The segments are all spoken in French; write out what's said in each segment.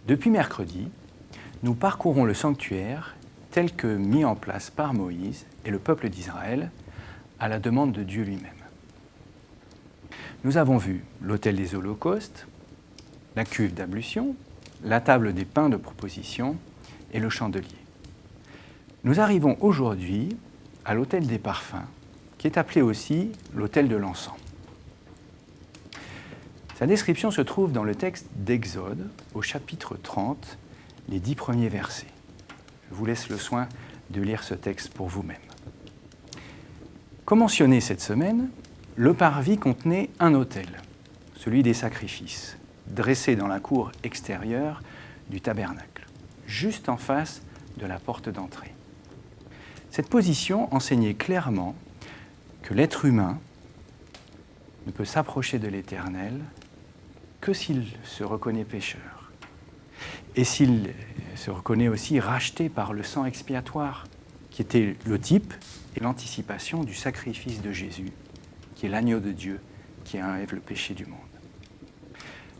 Depuis mercredi, nous parcourons le sanctuaire tel que mis en place par Moïse et le peuple d'Israël à la demande de Dieu lui-même. Nous avons vu l'autel des holocaustes, la cuve d'ablution, la table des pains de proposition et le chandelier. Nous arrivons aujourd'hui à l'autel des parfums, qui est appelé aussi l'autel de l'encens. Sa description se trouve dans le texte d'Exode, au chapitre 30, les 10 premiers versets. Je vous laisse le soin de lire ce texte pour vous-même. Comme mentionné cette semaine, le parvis contenait un autel, celui des sacrifices, dressé dans la cour extérieure du tabernacle, juste en face de la porte d'entrée. Cette position enseignait clairement que l'être humain ne peut s'approcher de l'Éternel que s'il se reconnaît pécheur et s'il se reconnaît aussi racheté par le sang expiatoire, qui était le type et l'anticipation du sacrifice de Jésus, qui est l'agneau de Dieu qui enlève le péché du monde.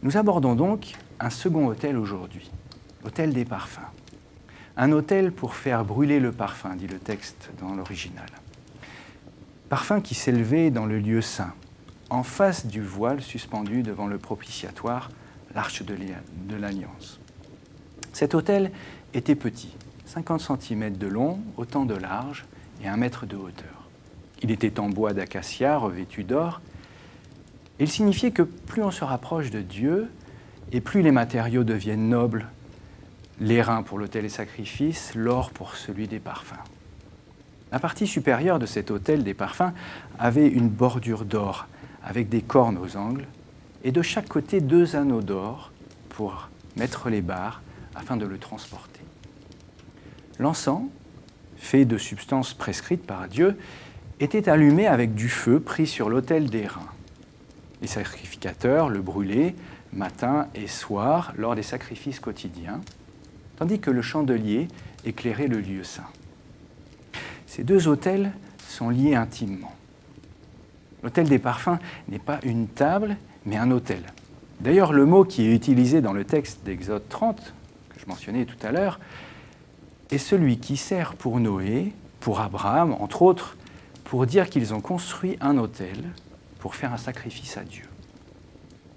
Nous abordons donc un second autel aujourd'hui, l'autel des parfums. Un autel pour faire brûler le parfum, dit le texte dans l'original. Parfum qui s'élevait dans le lieu saint, en face du voile suspendu devant le propitiatoire, l'arche de l'Alliance. Cet autel était petit, 50 cm de long, autant de large et 1 mètre de hauteur. Il était en bois d'acacia revêtu d'or. Il signifiait que plus on se rapproche de Dieu et plus les matériaux deviennent nobles, l'airain pour l'autel et sacrifices, l'or pour celui des parfums. La partie supérieure de cet autel des parfums avait une bordure d'or avec des cornes aux angles et de chaque côté 2 anneaux d'or pour mettre les barres afin de le transporter. L'encens, fait de substances prescrites par Dieu, était allumé avec du feu pris sur l'autel d'airain. Les sacrificateurs le brûlaient matin et soir lors des sacrifices quotidiens, tandis que le chandelier éclairait le lieu saint. Ces 2 autels sont liés intimement. L'autel des parfums n'est pas une table, mais un autel. D'ailleurs, le mot qui est utilisé dans le texte d'Exode 30, que je mentionnais tout à l'heure, est celui qui sert pour Noé, pour Abraham, entre autres, pour dire qu'ils ont construit un autel pour faire un sacrifice à Dieu.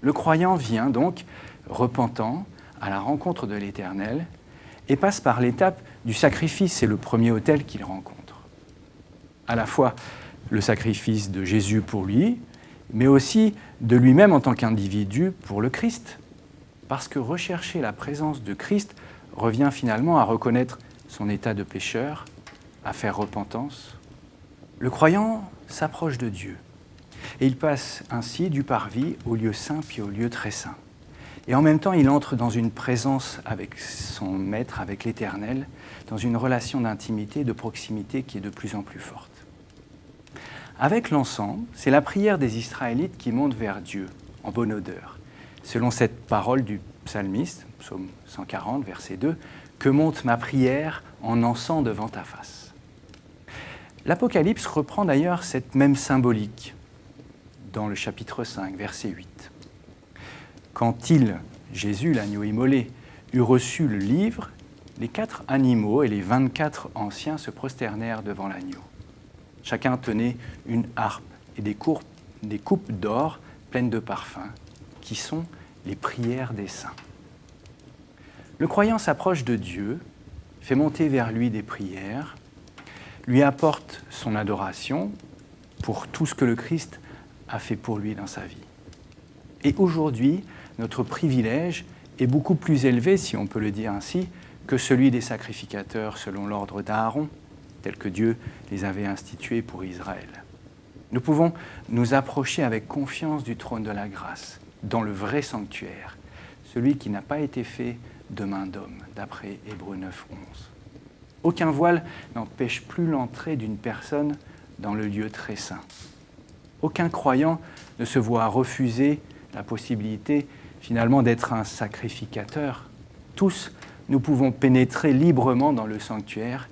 Le croyant vient donc, repentant, à la rencontre de l'Éternel et passe par l'étape du sacrifice, c'est le premier autel qu'il rencontre. À la fois le sacrifice de Jésus pour lui, mais aussi de lui-même en tant qu'individu pour le Christ. Parce que rechercher la présence de Christ revient finalement à reconnaître son état de pécheur, à faire repentance. Le croyant s'approche de Dieu et il passe ainsi du parvis au lieu saint puis au lieu très saint. Et en même temps, il entre dans une présence avec son maître, avec l'Éternel, dans une relation d'intimité, de proximité qui est de plus en plus forte. Avec l'encens, c'est la prière des Israélites qui monte vers Dieu en bonne odeur. Selon cette parole du psalmiste, psaume 140, verset 2, « Que monte ma prière en encens devant ta face ». L'Apocalypse reprend d'ailleurs cette même symbolique dans le chapitre 5, verset 8. Quand il, Jésus, l'agneau immolé, eut reçu le livre, les 4 animaux et les 24 anciens se prosternèrent devant l'agneau. Chacun tenait une harpe et des coupes d'or pleines de parfums, qui sont les prières des saints. Le croyant s'approche de Dieu, fait monter vers lui des prières, lui apporte son adoration pour tout ce que le Christ a fait pour lui dans sa vie. Et aujourd'hui, notre privilège est beaucoup plus élevé, si on peut le dire ainsi, que celui des sacrificateurs selon l'ordre d'Aaron, tel que Dieu les avait institués pour Israël. Nous pouvons nous approcher avec confiance du trône de la grâce, dans le vrai sanctuaire, celui qui n'a pas été fait de main d'homme, d'après Hébreux 9, 11. Aucun voile n'empêche plus l'entrée d'une personne dans le lieu très saint. Aucun croyant ne se voit refuser la possibilité finalement d'être un sacrificateur. Tous, nous pouvons pénétrer librement dans le sanctuaire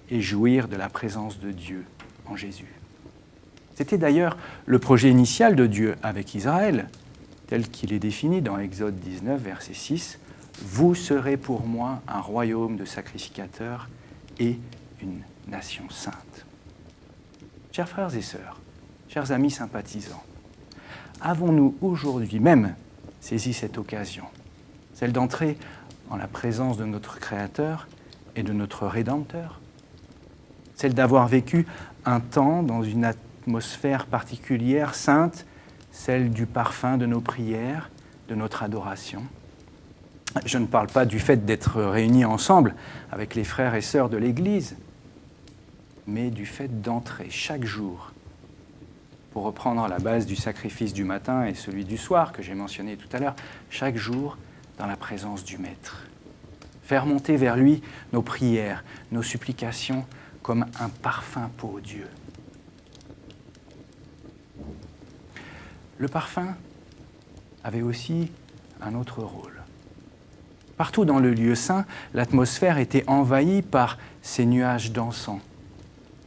et jouir de la présence de Dieu en Jésus. C'était d'ailleurs le projet initial de Dieu avec Israël, tel qu'il est défini dans Exode 19, verset 6, « vous serez pour moi un royaume de sacrificateurs et une nation sainte. Chers frères et sœurs, chers amis sympathisants, avons-nous aujourd'hui même saisi cette occasion, celle d'entrer en la présence de notre Créateur et de notre Rédempteur, celle d'avoir vécu un temps dans une atmosphère particulière, sainte, celle du parfum de nos prières, de notre adoration. Je ne parle pas du fait d'être réunis ensemble avec les frères et sœurs de l'Église, mais du fait d'entrer chaque jour, pour reprendre la base du sacrifice du matin et celui du soir que j'ai mentionné tout à l'heure, chaque jour dans la présence du Maître. Faire monter vers lui nos prières, nos supplications comme un parfum pour Dieu. Le parfum avait aussi un autre rôle. Partout dans le lieu saint, l'atmosphère était envahie par ces nuages d'encens.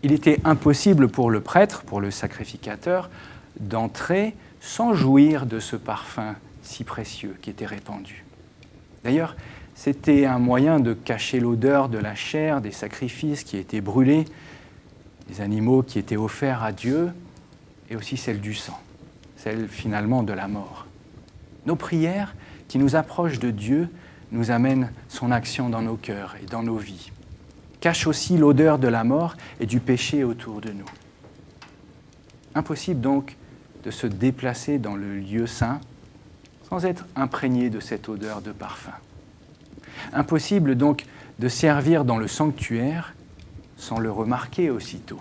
Il était impossible pour le prêtre, pour le sacrificateur, d'entrer sans jouir de ce parfum si précieux qui était répandu. D'ailleurs, c'était un moyen de cacher l'odeur de la chair, des sacrifices qui étaient brûlés, des animaux qui étaient offerts à Dieu, et aussi celle du sang, celle finalement de la mort. Nos prières qui nous approchent de Dieu nous amènent son action dans nos cœurs et dans nos vies, cachent aussi l'odeur de la mort et du péché autour de nous. Impossible donc de se déplacer dans le lieu saint sans être imprégné de cette odeur de parfum. Impossible donc de servir dans le sanctuaire sans le remarquer aussitôt.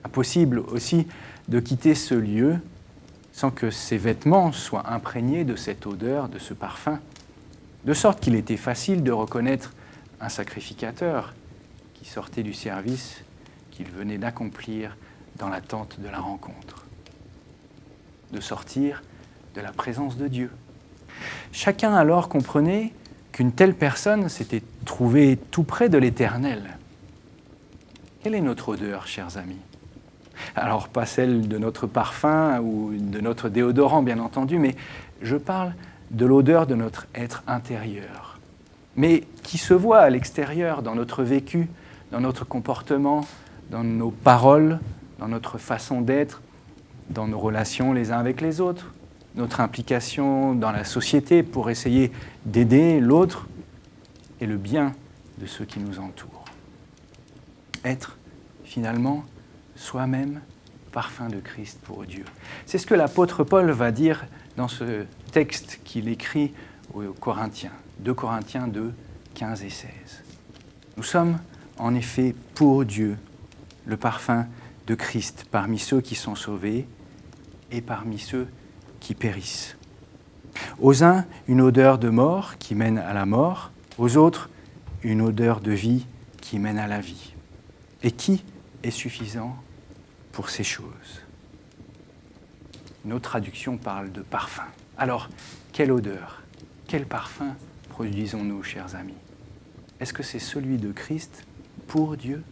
Impossible aussi de quitter ce lieu sans que ses vêtements soient imprégnés de cette odeur, de ce parfum, de sorte qu'il était facile de reconnaître un sacrificateur qui sortait du service qu'il venait d'accomplir dans l'attente de la rencontre, de sortir de la présence de Dieu. Chacun alors comprenait qu'une telle personne s'était trouvée tout près de l'Éternel. Quelle est notre odeur, chers amis ? Alors, pas celle de notre parfum ou de notre déodorant, bien entendu, mais je parle de l'odeur de notre être intérieur, mais qui se voit à l'extérieur, dans notre vécu, dans notre comportement, dans nos paroles, dans notre façon d'être, dans nos relations les uns avec les autres, notre implication dans la société pour essayer d'aider l'autre et le bien de ceux qui nous entourent. Être, finalement, soi-même parfum de Christ pour Dieu. C'est ce que l'apôtre Paul va dire dans ce texte qu'il écrit aux Corinthiens, 2 Corinthiens 2, 15 et 16. Nous sommes en effet pour Dieu le parfum de Christ parmi ceux qui sont sauvés et parmi ceux qui périssent. Aux uns, une odeur de mort qui mène à la mort, aux autres, une odeur de vie qui mène à la vie. Et qui est suffisant pour ces choses? Nos traductions parlent de parfum. Alors, quelle odeur, quel parfum produisons-nous, chers amis? Est-ce que c'est celui de Christ pour Dieu ?